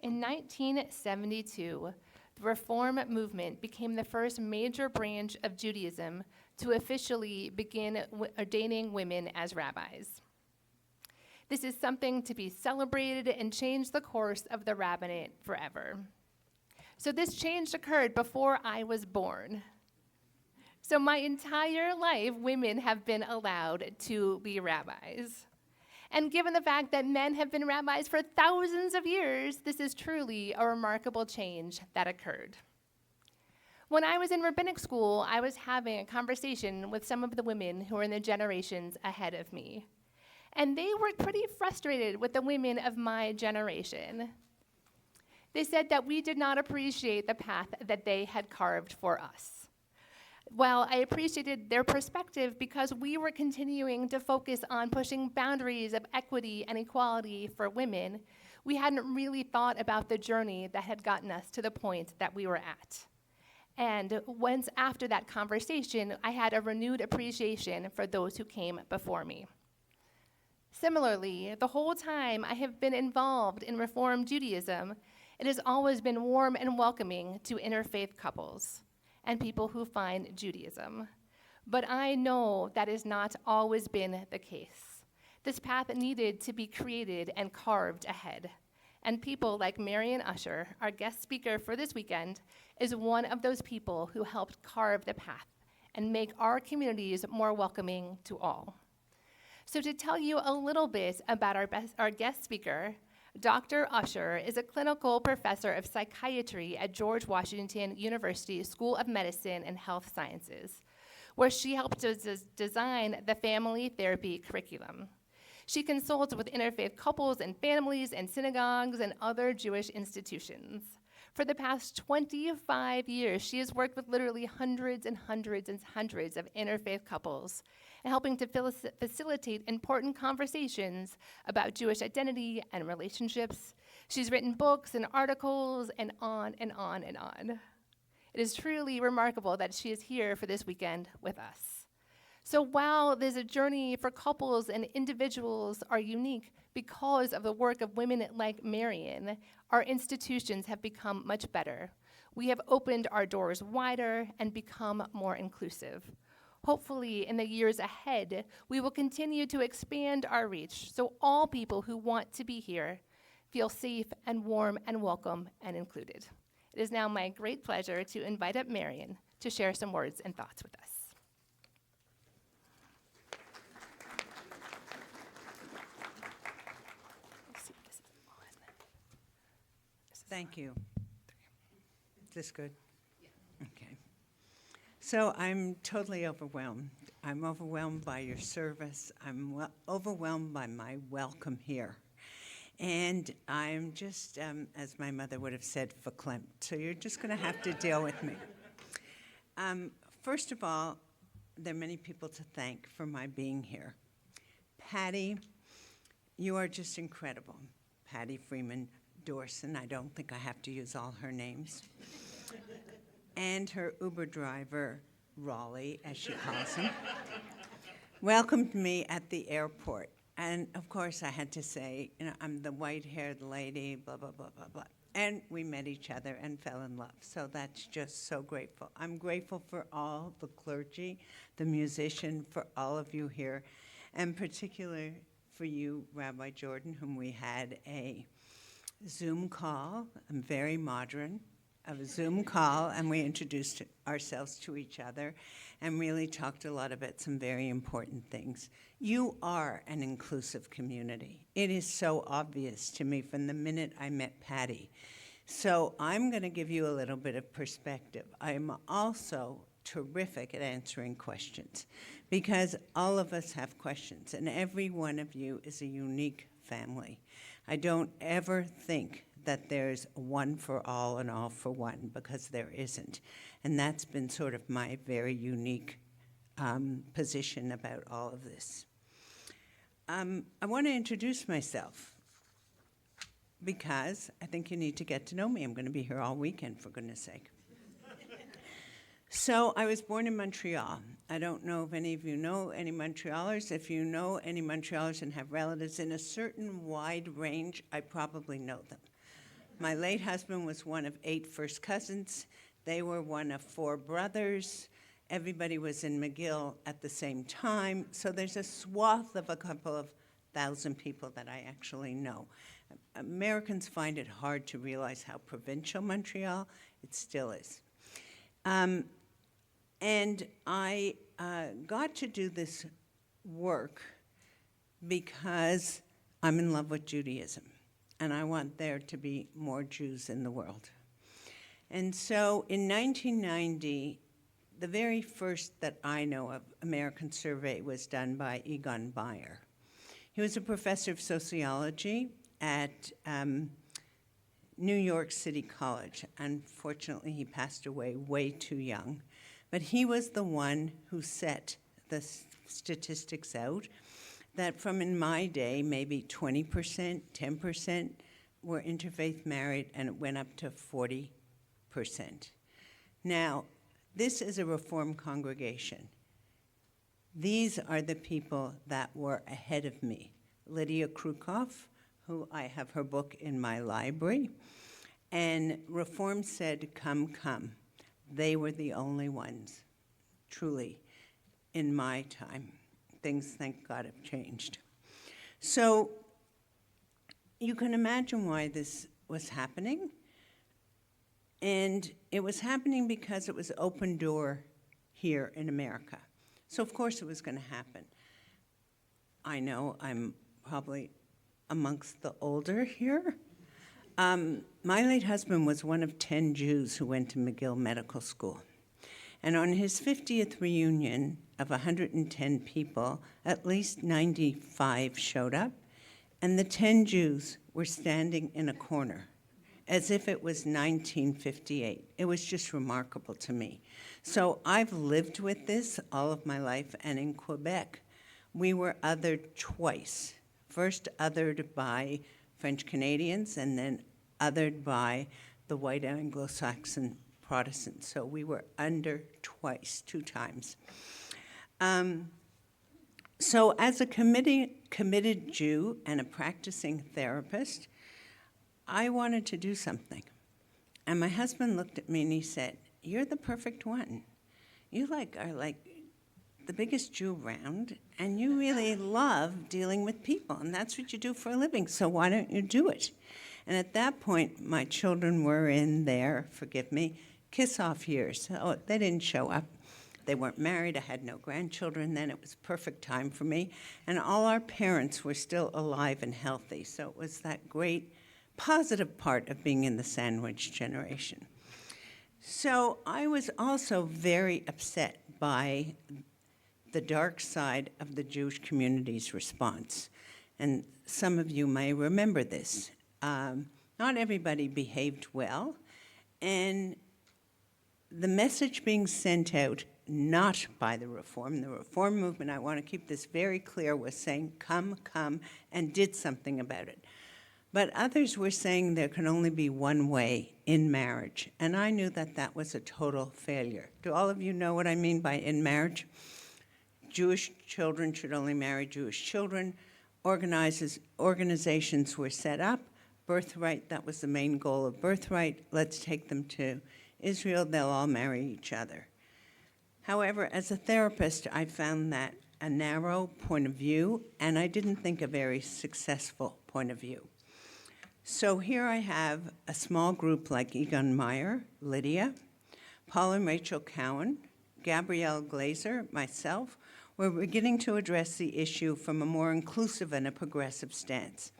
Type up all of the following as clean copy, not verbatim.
In 1972, the Reform movement became the first major branch of Judaism to officially begin ordaining women as rabbis. This is something to be celebrated and change the course of the rabbinate forever. So this change occurred before I was born. So my entire life, women have been allowed to be rabbis. And given the fact that men have been rabbis for thousands of years, this is truly a remarkable change that occurred. When I was in rabbinic school, I was having a conversation with some of the women who were in the generations ahead of me. And they were pretty frustrated with the women of my generation. They said that we did not appreciate the path that they had carved for us. While I appreciated their perspective because we were continuing to focus on pushing boundaries of equity and equality for women, we hadn't really thought about the journey that had gotten us to the point that we were at. And once after that conversation, I had a renewed appreciation for those who came before me. Similarly, the whole time I have been involved in Reform Judaism, it has always been warm and welcoming to interfaith couples and people who find Judaism. But I know that has not always been the case. This path needed to be created and carved ahead. And people like Marion Usher, our guest speaker for this weekend, is one of those people who helped carve the path and make our communities more welcoming to all. So to tell you a little bit about our guest speaker, Dr. Usher is a clinical professor of psychiatry at George Washington University School of Medicine and Health Sciences, where she helped to design the family therapy curriculum. She consults with interfaith couples and families and synagogues and other Jewish institutions. For the past 25 years, she has worked with literally hundreds and hundreds and hundreds of interfaith couples, and helping to facilitate important conversations about Jewish identity and relationships. She's written books and articles and on and on and on. It is truly remarkable that she is here for this weekend with us. So while there's a journey for couples and individuals are unique because of the work of women like Marion, our institutions have become much better. We have opened our doors wider and become more inclusive. Hopefully, in the years ahead, we will continue to expand our reach so all people who want to be here feel safe and warm and welcome and included. It is now my great pleasure to invite up Marion to share some words and thoughts with us. Thank you. Is this good? Yeah. Okay. So I'm totally overwhelmed. I'm overwhelmed by your service. I'm overwhelmed by my welcome here. And I'm just, as my mother would have said, verklempt. So you're just going to have to deal with me. First of all, there are many people to thank for my being here. Patty, you are just incredible. Patty Freeman Dorson, I don't think I have to use all her names. And her Uber driver, Raleigh, as she calls him, welcomed me at the airport. And of course, I had to say, I'm the white-haired lady, blah, blah, blah, blah, blah. And we met each other and fell in love. So that's just so grateful. I'm grateful for all the clergy, the musician, for all of you here, and particularly for you, Rabbi Jordan, whom we had a Zoom call. I'm very modern. Of a Zoom call, and we introduced ourselves to each other and really talked a lot about some very important things. You are an inclusive community. It is so obvious to me from the minute I met Patty. So I'm going to give you a little bit of perspective. I'm also terrific at answering questions because all of us have questions, and every one of you is a unique family. I don't ever think that there's one for all and all for one, because there isn't. And that's been sort of my very unique position about all of this. I want to introduce myself because I think you need to get to know me. I'm going to be here all weekend, for goodness sake. So I was born in Montreal. I don't know if any of you know any Montrealers. If you know any Montrealers and have relatives in a certain wide range, I probably know them. My late husband was one of 8 first cousins. They were one of 4 brothers. Everybody was in McGill at the same time. So there's a swath of a couple of thousand people that I actually know. Americans find it hard to realize how provincial Montreal it still is. And I got to do this work because I'm in love with Judaism, and I want there to be more Jews in the world. And so in 1990, the very first that I know of American survey was done by Egon Meyer. He was a professor of sociology at New York City College. Unfortunately, he passed away way too young. But he was the one who set the statistics out that from in my day, maybe 20%, 10% were interfaith married, and it went up to 40%. Now, this is a Reformed congregation. These are the people that were ahead of me. Lydia Krukoff, who I have her book in my library, and Reform said, come, come. They were the only ones, truly, in my time. Things, thank God, have changed. So you can imagine why this was happening. And it was happening because it was open door here in America. So of course it was going to happen. I know I'm probably amongst the older here. My late husband was one of 10 Jews who went to McGill Medical School. And on his 50th reunion of 110 people, at least 95 showed up, and the 10 Jews were standing in a corner as if it was 1958. It was just remarkable to me. So I've lived with this all of my life, and in Quebec, we were othered twice. First othered by French Canadians, and then othered by the white Anglo-Saxon Protestants. So we were under twice, 2 times. So as a committed Jew and a practicing therapist, I wanted to do something. And my husband looked at me and he said, you're the perfect one. You are like the biggest Jew around, and you really love dealing with people, and that's what you do for a living, so why don't you do it? And at that point, my children were in their, forgive me, kiss-off years. Oh, they didn't show up. They weren't married. I had no grandchildren then. It was perfect time for me. And all our parents were still alive and healthy, so it was that great positive part of being in the sandwich generation. So I was also very upset by the dark side of the Jewish community's response. And some of you may remember this. Not everybody behaved well, and the message being sent out, not by the Reform movement, I want to keep this very clear, was saying, come, come, and did something about it. But others were saying there can only be one way in marriage, and I knew that that was a total failure. Do all of you know what I mean by in marriage? Jewish children should only marry Jewish children. Organizations were set up. Birthright, that was the main goal of Birthright. Let's take them to Israel. They'll all marry each other. However, as a therapist, I found that a narrow point of view, and I didn't think a very successful point of view. So here I have a small group like Egon Meyer, Lydia, Paul and Rachel Cowan, Gabrielle Glazer, myself. We're beginning to address the issue from a more inclusive and a progressive stance,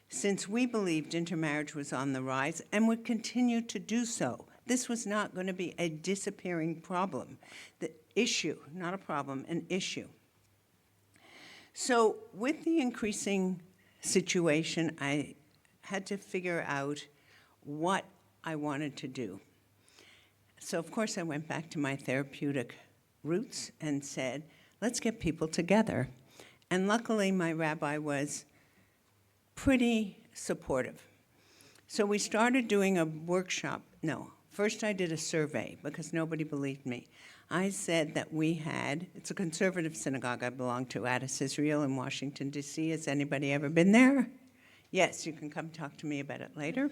since we believed intermarriage was on the rise and would continue to do so. This was not going to be a disappearing problem. The issue, not a problem, an issue. So with the increasing situation, I had to figure out what I wanted to do. So of course I went back to my therapeutic roots and said, let's get people together. And luckily my rabbi was pretty supportive. So we started doing a workshop. No, first I did a survey because nobody believed me. I said that we had, it's a conservative synagogue I belong to, Addis Israel in Washington, D.C. Has anybody ever been there? Yes, you can come talk to me about it later.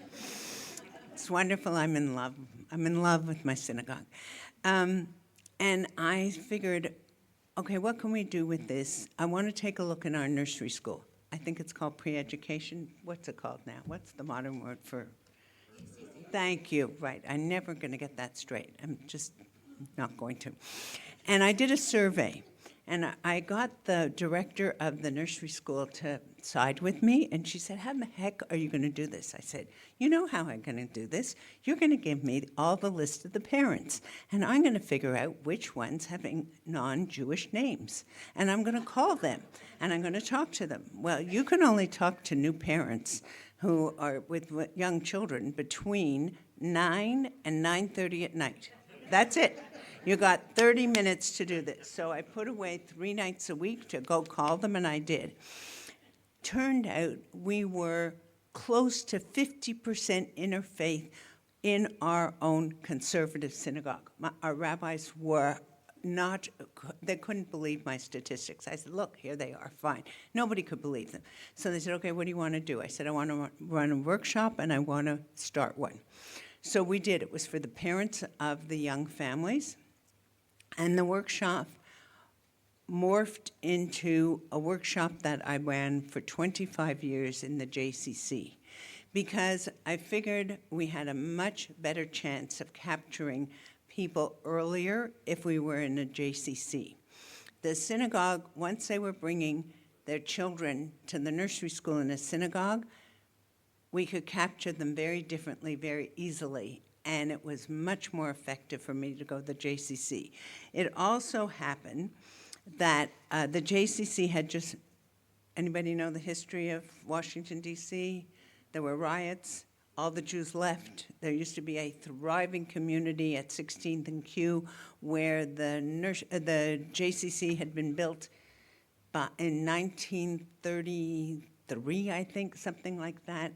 It's wonderful. I'm in love. I'm in love with my synagogue. And I figured, okay, what can we do with this? I want to take a look in our nursery school. I think it's called pre-education. What's it called now? What's the modern word for? Thank you. Right. I'm never going to get that straight. I'm just not going to. And I did a survey. And I got the director of the nursery school to side with me, and she said, how the heck are you going to do this? I said, you know how I'm going to do this. You're going to give me all the list of the parents, and I'm going to figure out which ones have non-Jewish names. And I'm going to call them, and I'm going to talk to them. Well, you can only talk to new parents who are with young children between 9 and 9:30 at night. That's it. You got 30 minutes to do this. So I put away 3 nights a week to go call them, and I did. Turned out we were close to 50% interfaith in our own conservative synagogue. Our rabbis were not, they couldn't believe my statistics. I said, look, here they are, fine. Nobody could believe them. So they said, okay, what do you want to do? I said, I want to run a workshop, and I want to start one. So we did. It was for the parents of the young families. And the workshop morphed into a workshop that I ran for 25 years in the JCC, because I figured we had a much better chance of capturing people earlier if we were in a JCC. The synagogue, once they were bringing their children to the nursery school in a synagogue, we could capture them very differently, very easily. And it was much more effective for me to go to the JCC. It also happened that the JCC had just, anybody know the history of Washington, D.C.? There were riots. All the Jews left. There used to be a thriving community at 16th and Q where the JCC had been built in 1933, I think, something like that.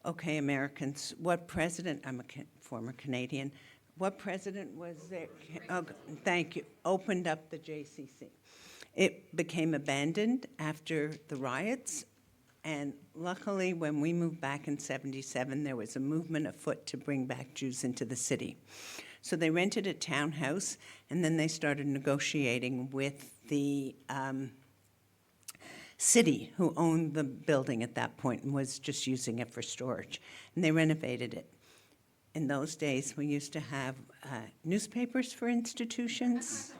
Okay, Americans, what president, I'm a former Canadian, what president was there? Oh, thank you, opened up the JCC. It became abandoned after the riots, and luckily when we moved back in '77, there was a movement afoot to bring back Jews into the city. So they rented a townhouse, and then they started negotiating with the city, who owned the building at that point and was just using it for storage. And they renovated it. In those days, we used to have newspapers for institutions.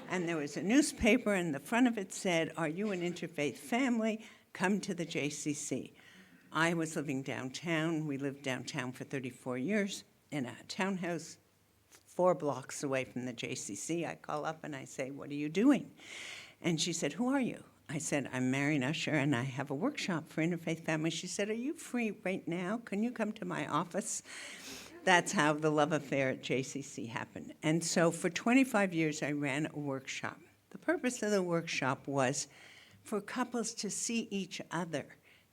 And there was a newspaper, and the front of it said, are you an interfaith family? Come to the JCC. I was living downtown. We lived downtown for 34 years in a townhouse 4 blocks away from the JCC. I call up and I say, what are you doing? And she said, who are you? I said, I'm Marion Usher, and I have a workshop for interfaith families. She said, are you free right now? Can you come to my office? That's how the love affair at JCC happened. And so for 25 years, I ran a workshop. The purpose of the workshop was for couples to see each other,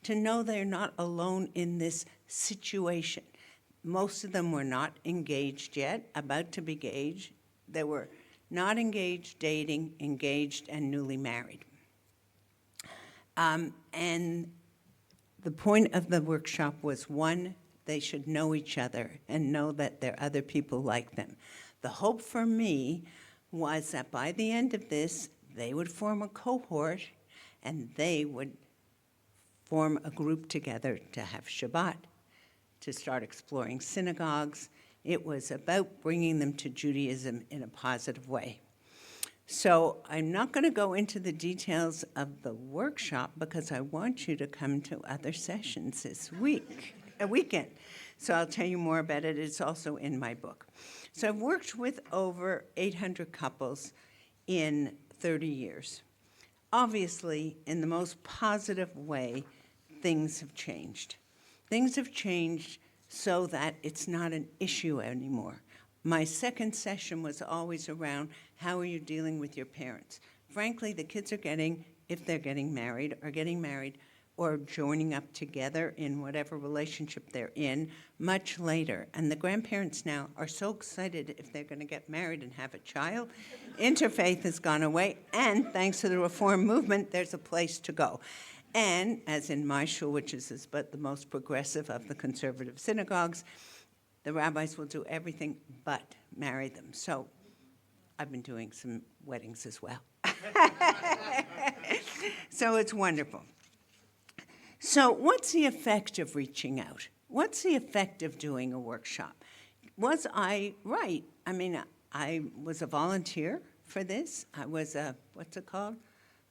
to know they're not alone in this situation. Most of them were not engaged yet, about to be engaged. They were not engaged, dating, engaged, and newly married. And the point of the workshop was, one, they should know each other and know that there are other people like them. The hope for me was that by the end of this, they would form a cohort and they would form a group together to have Shabbat, to start exploring synagogues. It was about bringing them to Judaism in a positive way. So I'm not going to go into the details of the workshop because I want you to come to other sessions this weekend. So I'll tell you more about it. It's also in my book. So I've worked with over 800 couples in 30 years. Obviously, in the most positive way, things have changed. Things have changed so that it's not an issue anymore. My second session was always around, how are you dealing with your parents? Frankly, the kids are getting, if they're getting married, or joining up together in whatever relationship they're in much later. And the grandparents now are so excited if they're going to get married and have a child. Interfaith has gone away, and thanks to the Reform movement, there's a place to go. And, as in my shul, which is but the most progressive of the conservative synagogues, the rabbis will do everything but marry them. So I've been doing some weddings as well. So it's wonderful. So what's the effect of reaching out? What's the effect of doing a workshop? Was I right? I mean, I was a volunteer for this. I was a, what's it called?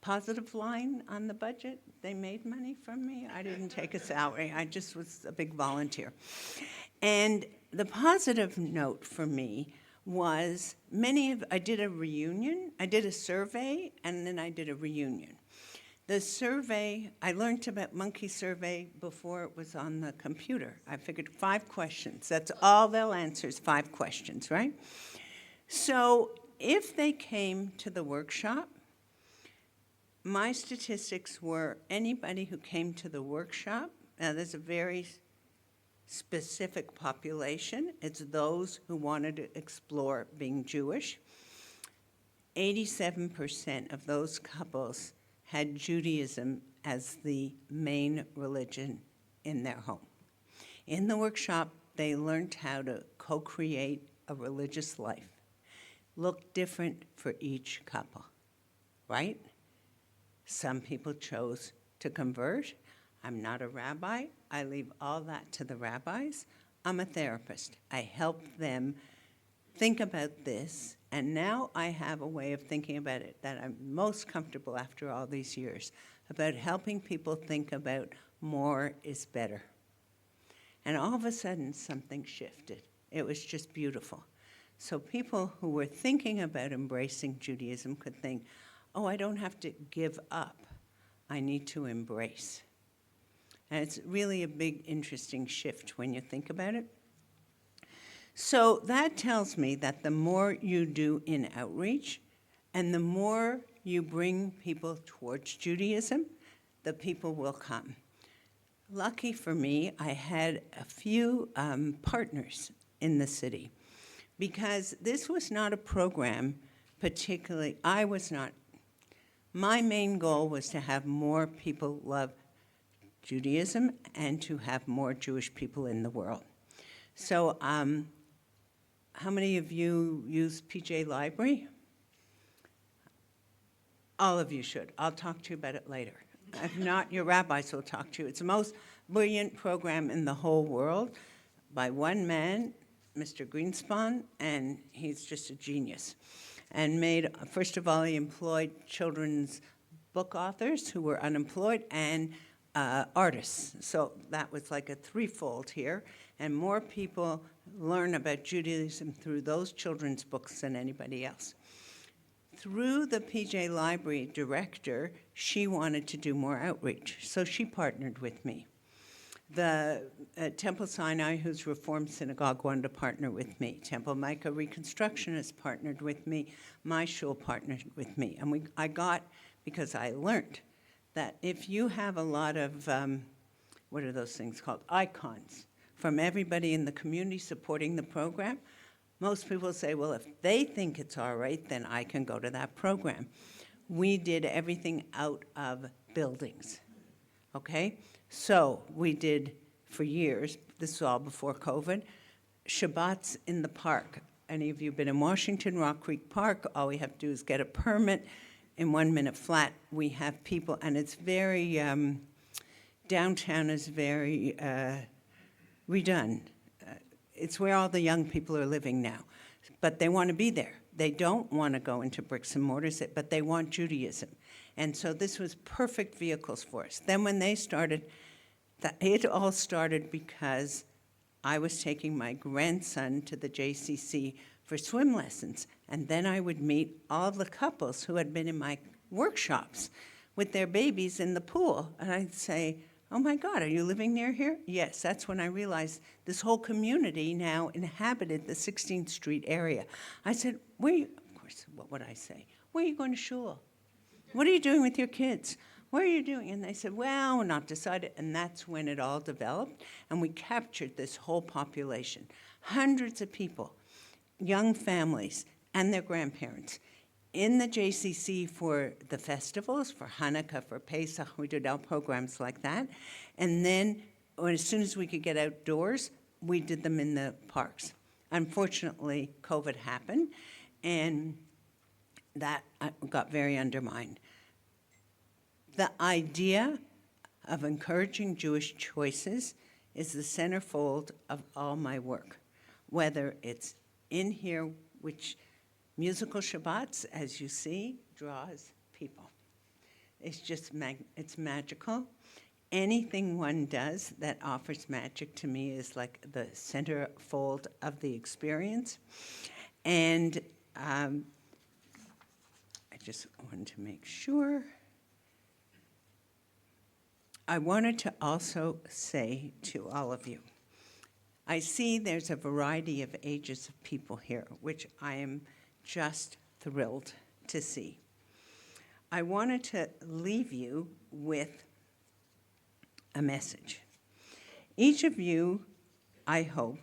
Positive line on the budget. They made money from me. I didn't take a salary. I just was a big volunteer. And the positive note for me was I did a reunion. I did a survey, and then I did a reunion. The survey, I learned about Monkey Survey before it was on the computer. I figured 5 questions. That's all they'll answer is 5 questions, right? So if they came to the workshop, my statistics were anybody who came to the workshop, now there's a very specific population. It's those who wanted to explore being Jewish. 87% of those couples had Judaism as the main religion in their home. In the workshop, they learned how to co-create a religious life. Look different for each couple, right? Some people chose to convert. I'm not a rabbi. I leave all that to the rabbis. I'm a therapist. I help them think about this, and now I have a way of thinking about it that I'm most comfortable after all these years, about helping people think about more is better. And all of a sudden, something shifted. It was just beautiful. So people who were thinking about embracing Judaism could think, oh, I don't have to give up. I need to embrace. And it's really a big, interesting shift when you think about it. So that tells me that the more you do in outreach and the more you bring people towards Judaism, the people will come. Lucky for me, I had a few partners in the city because this was not a program particularly, my main goal was to have more people love Judaism and to have more Jewish people in the world. So how many of you use PJ Library? All of you should. I'll talk to you about it later. If not, your rabbis will talk to you. It's the most brilliant program in the whole world by one man, Mr. Greenspan, and he's just a genius. And first of all, he employed children's book authors who were unemployed and artists. So that was like a threefold here. And more people learn about Judaism through those children's books than anybody else. Through the PJ Library director, she wanted to do more outreach, so she partnered with me. The Temple Sinai, whose Reform Synagogue, wanted to partner with me. Temple Micah Reconstructionist partnered with me. My shul partnered with me. And because I learned that if you have a lot of, what are those things called, icons, from everybody in the community supporting the program, most people say, well, if they think it's all right, then I can go to that program. We did everything out of buildings, okay? So we did, for years, this is all before COVID, Shabbats in the park. Any of you been in Washington, Rock Creek Park? All we have to do is get a permit. In 1 minute flat, we have people, and it's very, downtown is very redone. It's where all the young people are living now, but they want to be there. They don't want to go into bricks and mortars, but they want Judaism. And so this was perfect vehicles for us. Then when they started, it all started because I was taking my grandson to the JCC for swim lessons, and then I would meet all the couples who had been in my workshops with their babies in the pool, and I'd say, oh my God, are you living near here? Yes, that's when I realized this whole community now inhabited the 16th Street area. I said, of course, what would I say? Where are you going to shul? What are you doing with your kids? What are you doing? And they said, well, we're not decided. And that's when it all developed. And we captured this whole population. Hundreds of people, young families, and their grandparents in the JCC for the festivals, for Hanukkah, for Pesach. We did our programs like that. And then as soon as we could get outdoors, we did them in the parks. Unfortunately, COVID happened, and that got very undermined. The idea of encouraging Jewish choices is the centerfold of all my work, whether it's in here, which musical Shabbats, as you see, draws people. It's just it's magical. Anything one does that offers magic to me is like the centerfold of the experience. And I just wanted to make sure. I wanted to also say to all of you, I see there's a variety of ages of people here, which I am just thrilled to see. I wanted to leave you with a message. Each of you, I hope,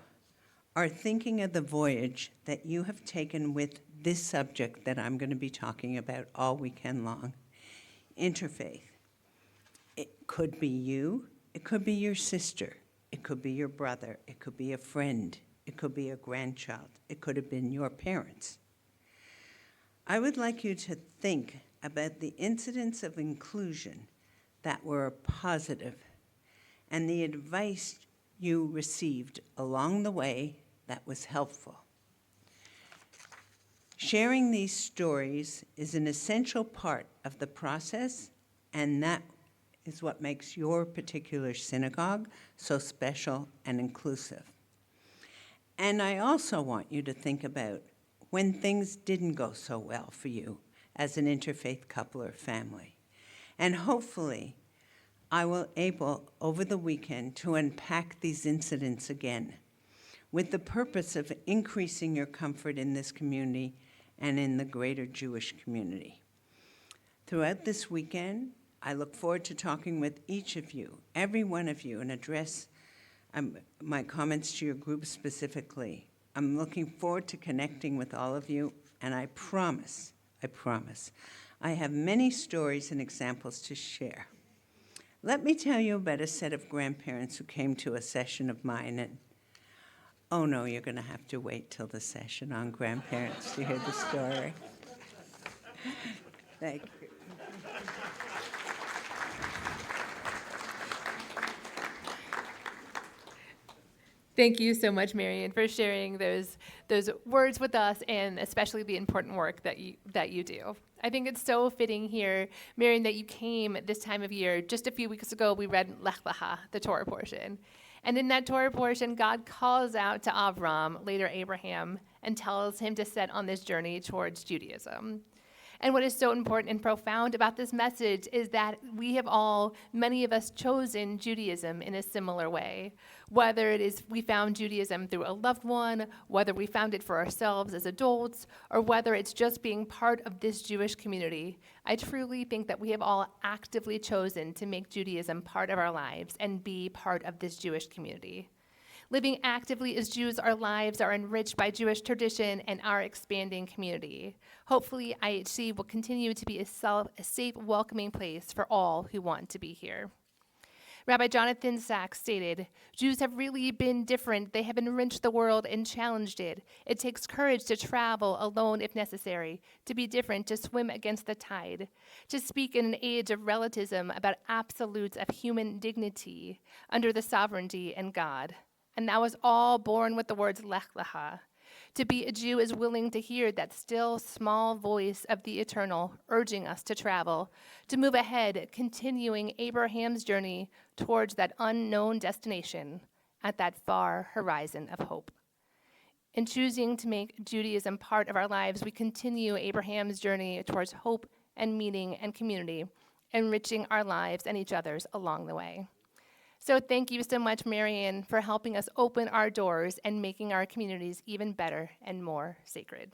are thinking of the voyage that you have taken with this subject that I'm going to be talking about all weekend long, interfaith. It could be you, it could be your sister, it could be your brother, it could be a friend, it could be a grandchild, it could have been your parents. I would like you to think about the incidents of inclusion that were positive and the advice you received along the way that was helpful. Sharing these stories is an essential part of the process, and that is what makes your particular synagogue so special and inclusive. And I also want you to think about when things didn't go so well for you as an interfaith couple or family. And hopefully, I will able, over the weekend, to unpack these incidents again with the purpose of increasing your comfort in this community and in the greater Jewish community. Throughout this weekend, I look forward to talking with each of you, every one of you, and address my comments to your group specifically. I'm looking forward to connecting with all of you, and I promise, I have many stories and examples to share. Let me tell you about a set of grandparents who came to a session of mine, and oh no, you're going to have to wait till the session on grandparents to hear the story. Thank you. Thank you so much, Marion, for sharing those words with us, and especially the important work that you do. I think it's so fitting here, Marion, that you came this time of year. Just a few weeks ago, we read Lech Lecha, the Torah portion. And in that Torah portion, God calls out to Avram, later Abraham, and tells him to set on this journey towards Judaism. And what is so important and profound about this message is that we have all, many of us, chosen Judaism in a similar way. Whether it is we found Judaism through a loved one, whether we found it for ourselves as adults, or whether it's just being part of this Jewish community, I truly think that we have all actively chosen to make Judaism part of our lives and be part of this Jewish community. Living actively as Jews, our lives are enriched by Jewish tradition and our expanding community. Hopefully, IHC will continue to be a safe, welcoming place for all who want to be here. Rabbi Jonathan Sachs stated, Jews have really been different. They have enriched the world and challenged it. It takes courage to travel alone if necessary, to be different, to swim against the tide, to speak in an age of relativism about absolutes of human dignity under the sovereignty and God. And that was all born with the words Lech Lecha. To be a Jew is willing to hear that still small voice of the eternal urging us to travel, to move ahead, continuing Abraham's journey towards that unknown destination at that far horizon of hope. In choosing to make Judaism part of our lives, we continue Abraham's journey towards hope and meaning and community, enriching our lives and each other's along the way. So thank you so much, Marion, for helping us open our doors and making our communities even better and more sacred.